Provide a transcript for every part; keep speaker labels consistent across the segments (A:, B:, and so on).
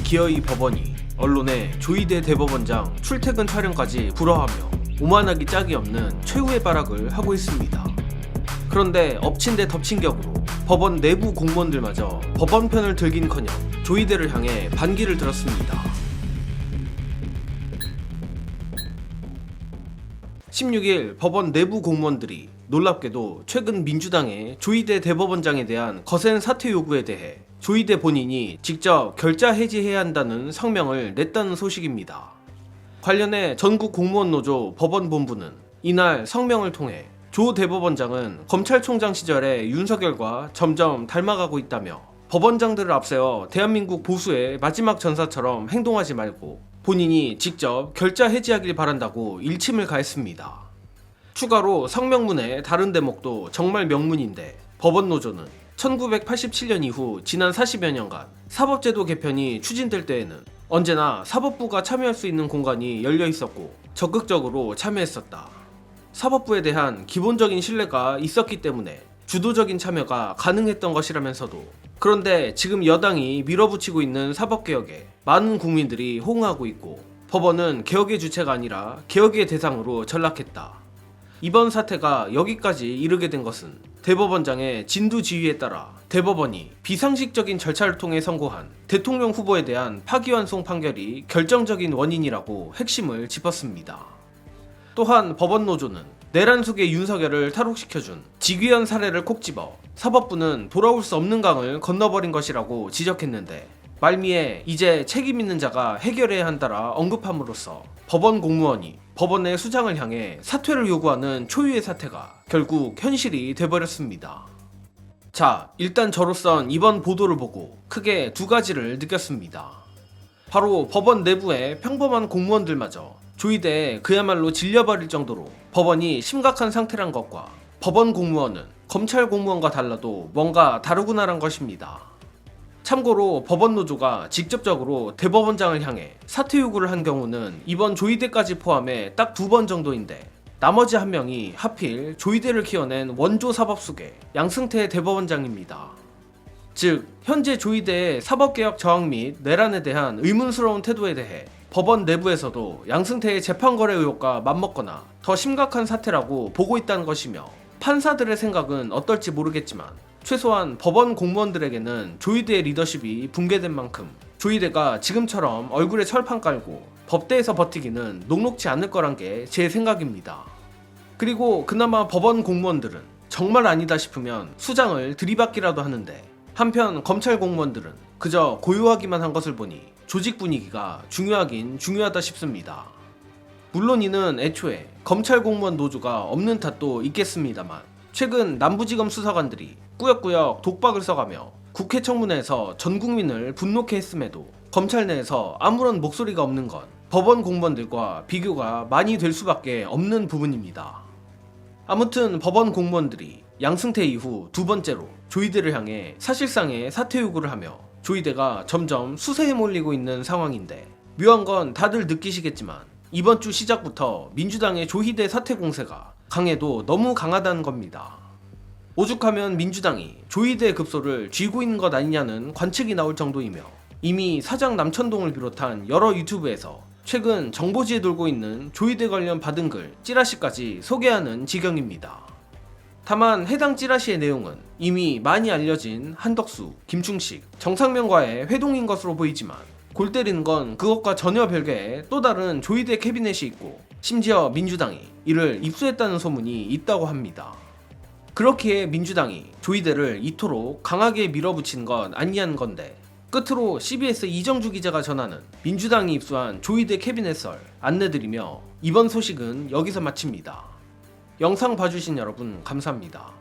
A: 기어이 법원이 언론에 조희대 대법원장 출퇴근 촬영까지 불허하며 오만하기 짝이 없는 최후의 발악을 하고 있습니다. 그런데 엎친 데 덮친 격으로 법원 내부 공무원들마저 법원 편을 들긴커녕 조희대를 향해 반기를 들었습니다. 16일 법원 내부 공무원들이 놀랍게도 최근 민주당의 조희대 대법원장에 대한 거센 사퇴 요구에 대해 조희대 본인이 직접 결자 해지해야 한다는 성명을 냈다는 소식입니다. 관련해 전국 공무원 노조 법원본부는 이날 성명을 통해 조 대법원장은 검찰총장 시절의 윤석열과 점점 닮아가고 있다며 법원장들을 앞세워 대한민국 보수의 마지막 전사처럼 행동하지 말고 본인이 직접 결자 해지하길 바란다고 일침을 가했습니다. 추가로 성명문의 다른 대목도 정말 명문인데 법원노조는 1987년 이후 지난 40여 년간 사법제도 개편이 추진될 때에는 언제나 사법부가 참여할 수 있는 공간이 열려 있었고 적극적으로 참여했었다. 사법부에 대한 기본적인 신뢰가 있었기 때문에 주도적인 참여가 가능했던 것이라면서도 그런데 지금 여당이 밀어붙이고 있는 사법개혁에 많은 국민들이 호응하고 있고 법원은 개혁의 주체가 아니라 개혁의 대상으로 전락했다. 이번 사태가 여기까지 이르게 된 것은 대법원장의 진두지휘에 따라 대법원이 비상식적인 절차를 통해 선고한 대통령 후보에 대한 파기환송 판결이 결정적인 원인이라고 핵심을 짚었습니다. 또한 법원노조는 내란 속의 윤석열을 탈옥시켜준 직위원 사례를 콕 집어 사법부는 돌아올 수 없는 강을 건너버린 것이라고 지적했는데 말미에 이제 책임 있는 자가 해결해야 한다라 언급함으로써 법원 공무원이 법원의 수장을 향해 사퇴를 요구하는 초유의 사태가 결국 현실이 돼버렸습니다. 자, 일단 저로선 이번 보도를 보고 크게 두 가지를 느꼈습니다. 바로 법원 내부의 평범한 공무원들마저 조희대에 그야말로 질려버릴 정도로 법원이 심각한 상태란 것과 법원 공무원은 검찰 공무원과 달라도 뭔가 다르구나란 것입니다. 참고로 법원노조가 직접적으로 대법원장을 향해 사퇴 요구를 한 경우는 이번 조희대까지 포함해 딱 2번 정도인데 나머지 한 명이 하필 조희대를 키워낸 원조 사법수계 양승태 대법원장입니다. 즉 현재 조희대의 사법개혁 저항 및 내란에 대한 의문스러운 태도에 대해 법원 내부에서도 양승태의 재판거래 의혹과 맞먹거나 더 심각한 사태라고 보고 있다는 것이며 판사들의 생각은 어떨지 모르겠지만 최소한 법원 공무원들에게는 조희대의 리더십이 붕괴된 만큼 조희대가 지금처럼 얼굴에 철판 깔고 법대에서 버티기는 녹록지 않을 거란 게 제 생각입니다. 그리고 그나마 법원 공무원들은 정말 아니다 싶으면 수장을 들이받기라도 하는데 한편 검찰 공무원들은 그저 고요하기만 한 것을 보니 조직 분위기가 중요하긴 중요하다 싶습니다. 물론 이는 애초에 검찰 공무원 노조가 없는 탓도 있겠습니다만 최근 남부지검 수사관들이 꾸역꾸역 독박을 써가며 국회 청문회에서 전 국민을 분노케 했음에도 검찰 내에서 아무런 목소리가 없는 건 법원 공무원들과 비교가 많이 될 수밖에 없는 부분입니다. 아무튼 법원 공무원들이 양승태 이후 두 번째로 조희대를 향해 사실상의 사퇴 요구를 하며 조희대가 점점 수세에 몰리고 있는 상황인데 묘한 건 다들 느끼시겠지만 이번 주 시작부터 민주당의 조희대 사퇴 공세가 강해도 너무 강하다는 겁니다. 오죽하면 민주당이 조희대 급소를 쥐고 있는 것 아니냐는 관측이 나올 정도이며 이미 사장 남천동을 비롯한 여러 유튜브에서 최근 정보지에 돌고 있는 조희대 관련 받은 글, 찌라시까지 소개하는 지경입니다. 다만 해당 찌라시의 내용은 이미 많이 알려진 한덕수, 김충식, 정상면과의 회동인 것으로 보이지만 골 때리는 건 그것과 전혀 별개의 또 다른 조희대 캐비넷이 있고 심지어 민주당이 이를 입수했다는 소문이 있다고 합니다. 그렇기에 민주당이 조희대를 이토록 강하게 밀어붙인 건 아니냐는 건데 끝으로 CBS 이정주 기자가 전하는 민주당이 입수한 조희대 캐비넷 설 안내드리며 이번 소식은 여기서 마칩니다. 영상 봐주신 여러분 감사합니다.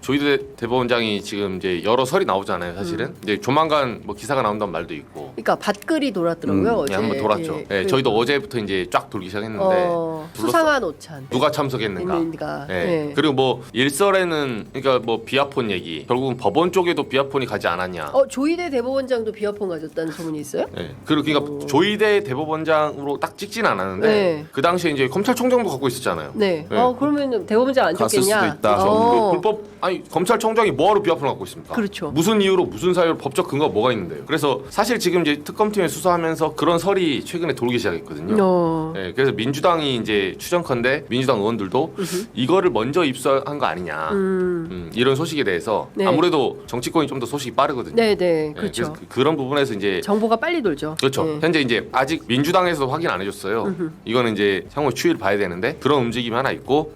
B: 조희대 대법원장이 지금 이제 여러 설이 나오잖아요. 사실은 이제 조만간 뭐 기사가 나온다는 말도 있고.
C: 그러니까 밭글이 돌았더라고요. 어제.
B: 네, 한번 돌았죠.
C: 예,
B: 네, 저희도 어제부터 이제 쫙 돌기 시작했는데
C: 수상한 오찬
B: 누가 참석했는가.
C: 네.
B: 네. 그리고 뭐 일설에는 그러니까 뭐 비아폰 얘기. 결국은 법원 쪽에도 비아폰이 가지 않았냐.
C: 조희대 대법원장도 비아폰 가졌다는 소문이 있어요?
B: 네. 그러니까 조희대 대법원장으로 딱 찍진 않았는데
C: 네.
B: 그 당시에 이제 검찰총장도 갖고 있었잖아요.
C: 네.
B: 네.
C: 그러면 대법원장 안
B: 갔을
C: 줬겠냐?
B: 수도 있다. 그 불법 아니 검찰청장이 뭐하러 비화폰을 갖고 있습니까?
C: 그렇죠.
B: 무슨 이유로 무슨 사유로 법적 근거가 뭐가 있는데요? 그래서 사실 지금 이제 특검팀에 수사하면서 그런 설이 최근에 돌기 시작했거든요. 네, 그래서 민주당이 이제 추정컨대 민주당 의원들도 이거를 먼저 입수한 거 아니냐 이런 소식에 대해서
C: 네.
B: 아무래도 정치권이 좀 더 소식이 빠르거든요.
C: 네네
B: 네,
C: 그렇죠.
B: 그래서 그런 부분에서 이제
C: 정보가 빨리 돌죠.
B: 그렇죠.
C: 네.
B: 현재 이제 아직 민주당에서도 확인 안 해줬어요. 이거는 이제 향후 추이를 봐야 되는데 그런 움직임이 하나 있고